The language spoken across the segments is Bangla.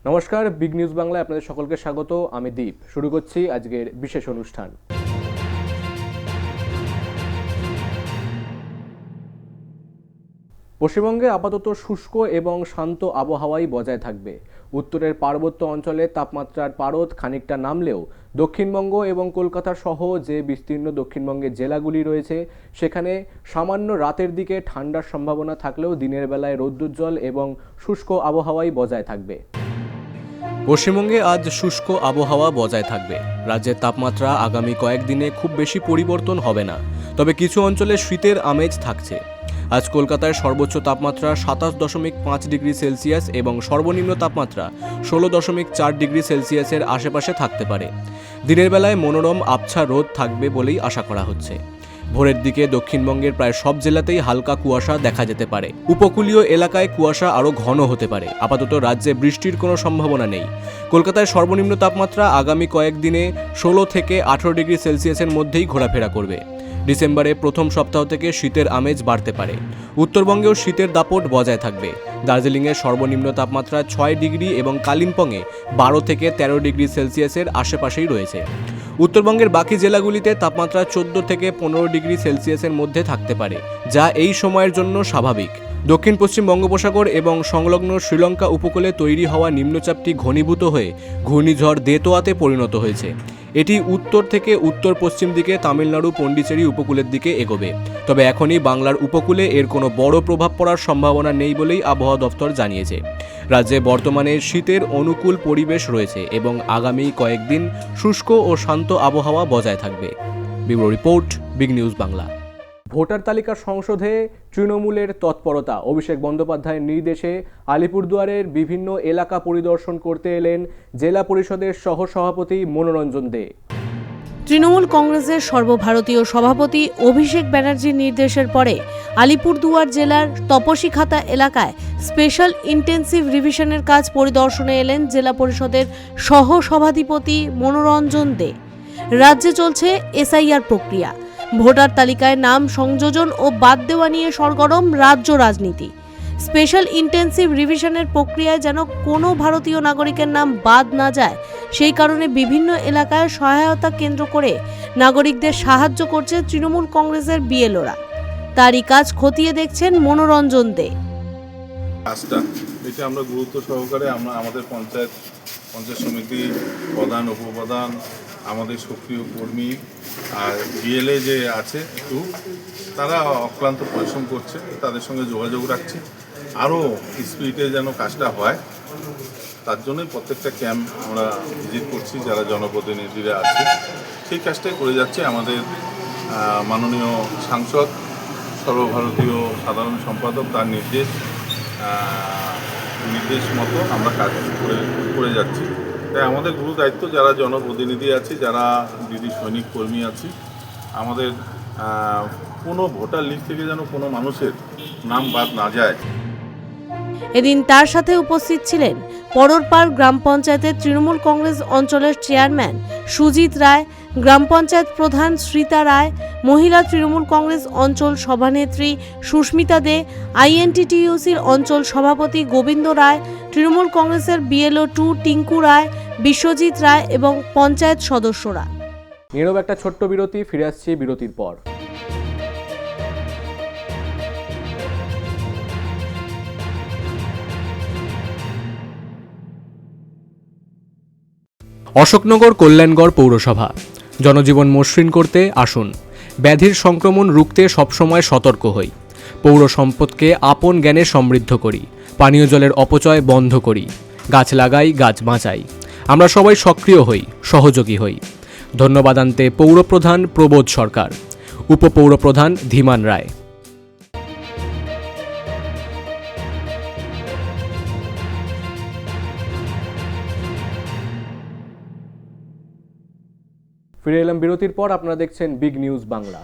নমস্কার, বিগ নিউজ বাংলায় আপনাদের সকলকে স্বাগত। আমি দীপ। শুরু করছি আজকের বিশেষ অনুষ্ঠান। পশ্চিমবঙ্গে আপাতত শুষ্ক এবং শান্ত আবহাওয়াই বজায় থাকবে। উত্তরের পার্বত্য অঞ্চলে তাপমাত্রার পারদ খানিকটা নামলেও দক্ষিণবঙ্গ এবং কলকাতা সহ যে বিস্তীর্ণ দক্ষিণবঙ্গের জেলাগুলি রয়েছে সেখানে সামান্য রাতের দিকে ঠান্ডার সম্ভাবনা থাকলেও দিনের বেলায় রৌদ্রোজ্জ্বল এবং শুষ্ক আবহাওয়াই বজায় থাকবে। পশ্চিমবঙ্গে আজ শুষ্ক আবহাওয়া বজায় থাকবে। রাজ্যের তাপমাত্রা আগামী কয়েকদিনে খুব বেশি পরিবর্তন হবে না, তবে কিছু অঞ্চলে শীতের আমেজ থাকছে। আজ কলকাতায় সর্বোচ্চ তাপমাত্রা 27.5 ডিগ্রি সেলসিয়াস এবং সর্বনিম্ন তাপমাত্রা 16.4 ডিগ্রি সেলসিয়াসের আশেপাশে থাকতে পারে। দিনের বেলায় মনোরম আবছা রোদ থাকবে বলেই আশা করা হচ্ছে। ভোরের দিকে দক্ষিণবঙ্গের প্রায় সব জেলাতেই হালকা কুয়াশা দেখা যেতে পারে। উপকূলীয় এলাকায় কুয়াশা আরও ঘন হতে পারে। আপাতত রাজ্যে বৃষ্টির কোনো সম্ভাবনা নেই। কলকাতায় সর্বনিম্ন তাপমাত্রা আগামী কয়েকদিনে 16 থেকে 18 ডিগ্রি সেলসিয়াসের মধ্যেই ঘোরাফেরা করবে। ডিসেম্বরে প্রথম সপ্তাহ থেকে শীতের আমেজ বাড়তে পারে। উত্তরবঙ্গেও শীতের দাপট বজায় থাকবে। দার্জিলিংয়ে সর্বনিম্ন তাপমাত্রা 6 ডিগ্রি এবং কালিম্পংয়ে 12 থেকে 13 ডিগ্রি সেলসিয়াসের আশেপাশেই রয়েছে। উত্তরবঙ্গের বাকি জেলাগুলিতে তাপমাত্রা 14 থেকে 15 ডিগ্রি সেলসিয়াসের মধ্যে থাকতে পারে, যা এই সময়ের জন্য স্বাভাবিক। দক্ষিণ পশ্চিম বঙ্গোপসাগর এবং সংলগ্ন শ্রীলঙ্কা উপকূলে তৈরি হওয়া নিম্নচাপটি ঘনীভূত হয়ে ঘূর্ণিঝড় দেতোয়াতে পরিণত হয়েছে। এটি উত্তর থেকে উত্তর পশ্চিম দিকে তামিলনাড়ু পন্ডিচেরি উপকূলের দিকে এগোবে। তবে এখনই বাংলার উপকূলে এর কোনো বড় প্রভাব পড়ার সম্ভাবনা নেই বলেই আবহাওয়া দফতর জানিয়েছে। রাজ্যে বর্তমানে শীতের অনুকূল পরিবেশ রয়েছে এবং আগামী কয়েকদিন শুষ্ক ও শান্ত আবহাওয়া বজায় থাকবে। Bureau report, big news Bangla. Voter তালিকা সংশোধে তৃণমূলের তৎপরতা। অভিষেক বন্দ্যোপাধ্যায়ের নির্দেশে আলিপুরদুয়ারের বিভিন্ন এলাকা পরিদর্শন করতে এলেন জেলা পরিষদের সহসভাপতি মনোরঞ্জন দে। তৃণমূল কংগ্রেসের সর্বভারতীয় সভাপতি অভিষেক ব্যানার্জির নির্দেশের পরে আলিপুরদুয়ার জেলার তপসিখাতা এলাকায় স্পেশাল ইন্টেন্সিভ রিভিশনের কাজ পরিদর্শনে এলেন জেলা পরিষদের সহসভাধিপতি মনোরঞ্জন দে। রাজ্যে চলছে এসআইআর প্রক্রিয়া। ভোটার তালিকায় নাম সংযোজন ও বাদ দেওয়া নিয়ে সরগরম রাজ্য রাজনীতি। স্পেশাল ইন্টেন্সিভ রিভিশনের প্রক্রিয়ায় যেন কোনো ভারতীয় নাগরিকের নাম বাদ না যায়, সেই কারণে বিভিন্ন এলাকায় সহায়তা কেন্দ্র করে নাগরিকদের সাহায্য করছে তৃণমূল কংগ্রেসের বিএলওরা। তারই কাজ খতিয়ে দেখছেন মনোরঞ্জন দে। এটা আমরা গুরুত্ব সহকারে আমাদের পঞ্চায়েত সমিতি প্রধান, উপপ্রধান, আমাদের সক্রিয় কর্মী আর বিএলএ যে আছে তারা অক্লান্ত পরিশ্রম করছে, তাদের সঙ্গে যোগাযোগ রাখছি। আরও স্পিডে যেন কাজটা হয় তার জন্যই প্রত্যেকটা ক্যাম্প আমরা ভিজিট করছি, যারা জনপ্রতিনিধিরা আছে সেই কাজটাই করে যাচ্ছে। আমাদের মাননীয় সাংসদ, সর্বভারতীয় সাধারণ সম্পাদক তার নির্দেশ মতো আমরা কাজ করে যাচ্ছি। তাই আমাদের গুরু দায়িত্ব, যারা জনপ্রতিনিধি আছি, যারা দিদি সৈনিক কর্মী আছি, আমাদের কোনো ভোটার লিস্ট থেকে যেন কোনো মানুষের নাম বাদ না যায়। এদিন তার সাথে উপস্থিত ছিলেন পররপাড় গ্রাম পঞ্চায়েতের তৃণমূল কংগ্রেস অঞ্চলের চেয়ারম্যান সুজিত রায়, গ্রাম পঞ্চায়েত প্রধান শ্রীতা রায়, মহিলা তৃণমূল কংগ্রেস অঞ্চল সভানেত্রী সুস্মিতা দে, আইএনটিটিইউসির অঞ্চল সভাপতি গোবিন্দ রায়, তৃণমূল কংগ্রেসের বিএলও 2 টিঙ্কু রায়, বিশ্বজিৎ রায় এবং পঞ্চায়েত সদস্যরা। নীরব একটা ছোট্ট বিরতি, ফিরে আসছি বিরতির পর। অশোকনগর কল্যাণগড় পৌরসভা। জনজীবন মসৃণ করতে আসুন। ব্যাধির সংক্রমণ রুখতে সবসময় সতর্ক হই। পৌর সম্পদকে আপন জ্ঞানে সমৃদ্ধ করি। পানীয় জলের অপচয় বন্ধ করি। গাছ লাগাই, গাছ বাঁচাই। আমরা সবাই সক্রিয় হই, সহযোগী হই। ধন্যবাদ আনতে পৌরপ্রধান প্রবোধ সরকার, উপপৌরপ্রধান ধীমান রায়। ফিরে এলাম বিরতির পর। আপনারা দেখছেন বিগ নিউজ বাংলা।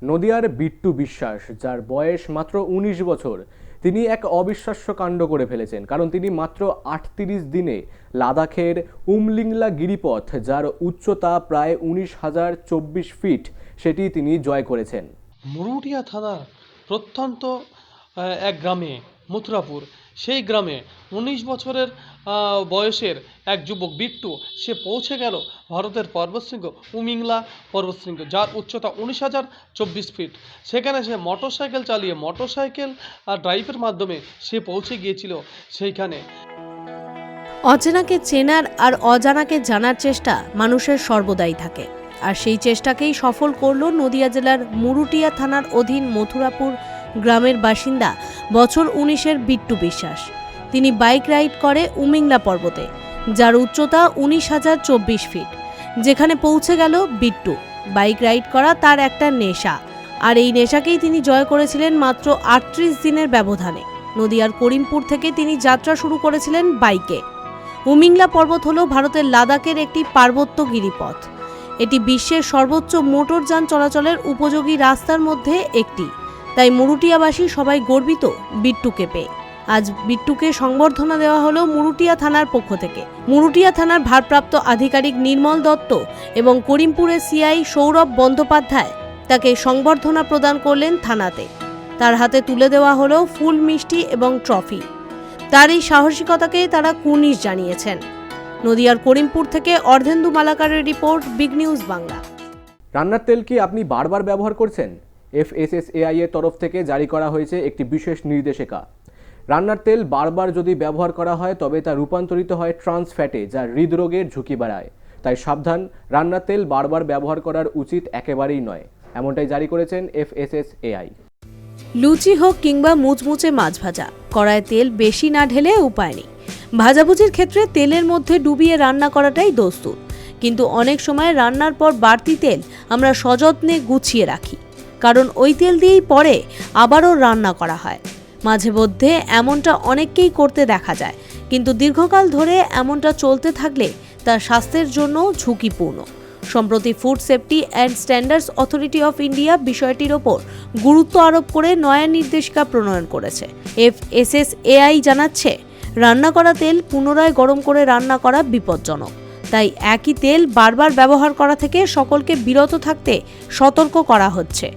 নদিয়ার বিট্টু বিশ্বাস, যার বয়স মাত্র 19 বছর, তিনি এক অবিশ্বাস্য কাণ্ড করে ফেলেছেন, কারণ তিনি মাত্র 38 দিনে লাদাখের উমলিংলা গিরিপথ, যার উচ্চতা প্রায় 19,024 ফিট, সেটি তিনি জয় করেছেন। মুরুটিয়া থানার প্রত্যন্ত এক গ্রামে মথুরাপুর, সেই গ্রামে 19 বছরের বয়সের এক যুবক বিট্টু, সে পৌঁছে গেল ভারতের পর্বতশৃঙ্গ উমিংলা পর্বতশৃঙ্গ, যার উচ্চতা 19,024 ফিট। সেখানে সে মোটরসাইকেল চালিয়ে ড্রাইভের মাধ্যমে সে পৌঁছে গিয়েছিল সেইখানে। অচেনাকে চেনার আর অজানাকে জানার চেষ্টা মানুষের সর্বদাই থাকে, আর সেই চেষ্টাকেই সফল করল নদিয়া জেলার মুরুটিয়া থানার অধীন মথুরাপুর গ্রামের বাসিন্দা বছর 19-এর বিট্টু বিশ্বাস। তিনি বাইক রাইড করে উমিংলা পর্বতে, যার উচ্চতা 19,024 ফিট। যেখানে পৌঁছে গেল বিট্টু, বাইক রাইড করা তার একটা নেশা, আর এই নেশাকেই তিনি জয় করেছিলেন মাত্র 38 দিনের ব্যবধানে। নদিয়ার করিমপুর থেকে তিনি যাত্রা শুরু করেছিলেন বাইকে। উমিংলা পর্বত হল ভারতের লাদাখের একটি পার্বত্য গিরিপথ। এটি বিশ্বের সর্বোচ্চ মোটরযান চলাচলের উপযোগী রাস্তার মধ্যে একটি। তাই মুরুটিয়াবাসী সবাই গর্বিত বিট্টুকে পেয়ে। আজ বিট্টুকে সংবর্ধনা দেওয়া হলো মুরুটিয়া থানার পক্ষ থেকে। মুরুটিয়া থানার ভারপ্রাপ্ত আধিকারিক নির্মল দত্ত এবং করিমপুরের সিআই সৌরভ বন্দ্যোপাধ্যায় তাকে সংবর্ধনা প্রদান করলেন থানাতে। তার হাতে তুলে দেওয়া হলো ফুল, মিষ্টি এবং ট্রফি। তার এই সাহসিকতাকে তারা কুর্নিশ জানিয়েছেন। নদিয়ার করিমপুর থেকে অর্ধেন্দু মালাকারের রিপোর্ট, বিগ নিউজ বাংলা। রান্নার তেল কি আপনি বারবার ব্যবহার করছেন? FSSAI এর তরফ থেকে জারি করা হয়েছে একটি বিশেষ নির্দেশিকা। রান্নার তেল বারবার যদি ব্যবহার করা হয় তবে তা রূপান্তরিত হয় ট্রান্স ফ্যাটে, যা হৃদরোগের ঝুঁকি বাড়ায়। তাই সাবধান, রান্নার তেল বারবার ব্যবহার করার উচিত একেবারেই নয়, এমনটাই জারি করেছেন FSSAI। লুচি হোক কিংবা মুচমুচে মাছ ভাজা, কড়ায় তেল বেশি না ঢেলে উপায় নেই। ভাজাভুজির ক্ষেত্রে তেলের মধ্যে ডুবিয়ে রান্না করাটাই দস্তুর, কিন্তু অনেক সময় রান্নার পর বাড়তি তেল আমরা সযত্নে গুছিয়ে রাখি, কারণ ওই তেল দিয়েই পরে আবারও রান্না করা হয়। মাঝে মধ্যে এমনটা অনেককেই করতে দেখা যায়, কিন্তু দীর্ঘকাল ধরে এমনটা চলতে থাকলে তা স্বাস্থ্যের জন্য ঝুঁকিপূর্ণ। সম্প্রতি food safety and standards authority of India বিষয়টির ওপর গুরুত্ব আরোপ করে নয়া নির্দেশিকা প্রণয়ন করেছে। FSSAI জানাচ্ছে, রান্না করা তেল পুনরায় গরম করে রান্না করা বিপজ্জনক। তাই একই তেল বারবার ব্যবহার করা থেকে সকলকে বিরত থাকতে সতর্ক করা হচ্ছে।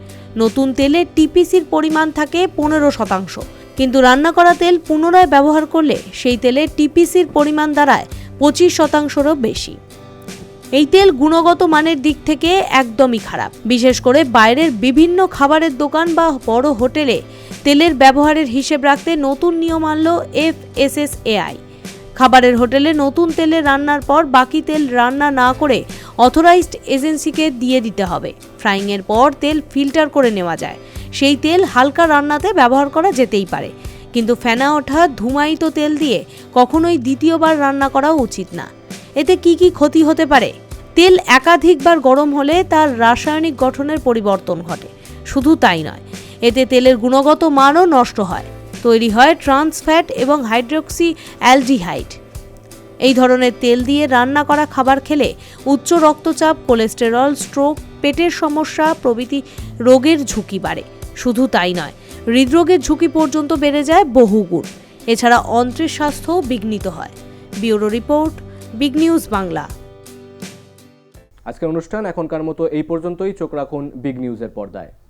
নতুন তেলে TPCর পরিমাণ থাকে 15%, কিন্তু রান্না করা তেল পুনরায় ব্যবহার করলে সেই তেলে TPCর পরিমাণ দাঁড়ায় 25%রও বেশি। এই তেল গুণগত মানের দিক থেকে একদমই খারাপ। বিশেষ করে বাইরের বিভিন্ন খাবারের দোকান বা বড় হোটেলে তেলের ব্যবহারের হিসেব রাখতে নতুন নিয়ম আনল FSSAI। খাবারের হোটেলে নতুন তেলে রান্নার পর বাকি তেল রান্না না করে অথরাইজড এজেন্সিকে দিয়ে দিতে হবে। ফ্রাইংয়ের পর তেল ফিল্টার করে নেওয়া যায়। সেই তেল হালকা রান্নাতে ব্যবহার করা যেতেই পারে, কিন্তু ফেনা ওঠা ধুমায়িত তেল দিয়ে কখনোই দ্বিতীয়বার রান্না করা উচিত না। এতে কি কি ক্ষতি হতে পারে? তেল একাধিকবার গরম হলে তার রাসায়নিক গঠনের পরিবর্তন ঘটে। শুধু তাই নয়, এতে তেলের গুণগত মানও নষ্ট হয়। তৈরি হয় ট্রান্স ফ্যাট এবং হাইড্রক্সি অ্যালডিহাইড। এই ধরনের তেল দিয়ে রান্না করা খাবার খেলে উচ্চ রক্তচাপ, কোলেস্টেরল, স্ট্রোক, পেটের সমস্যা প্রভৃতি রোগের ঝুঁকি বাড়ে। শুধু তাই নয়, হৃদরোগের ঝুঁকি পর্যন্ত বেড়ে যায় বহুগুণ। এছাড়া অন্ত্রের স্বাস্থ্যও বিঘ্নিত হয়। Bureau report, big news Bangla. আজকের অনুষ্ঠান এখনকার মতো এই পর্যন্তই। চোখ রাখুন বিগ নিউজের পর্দায়।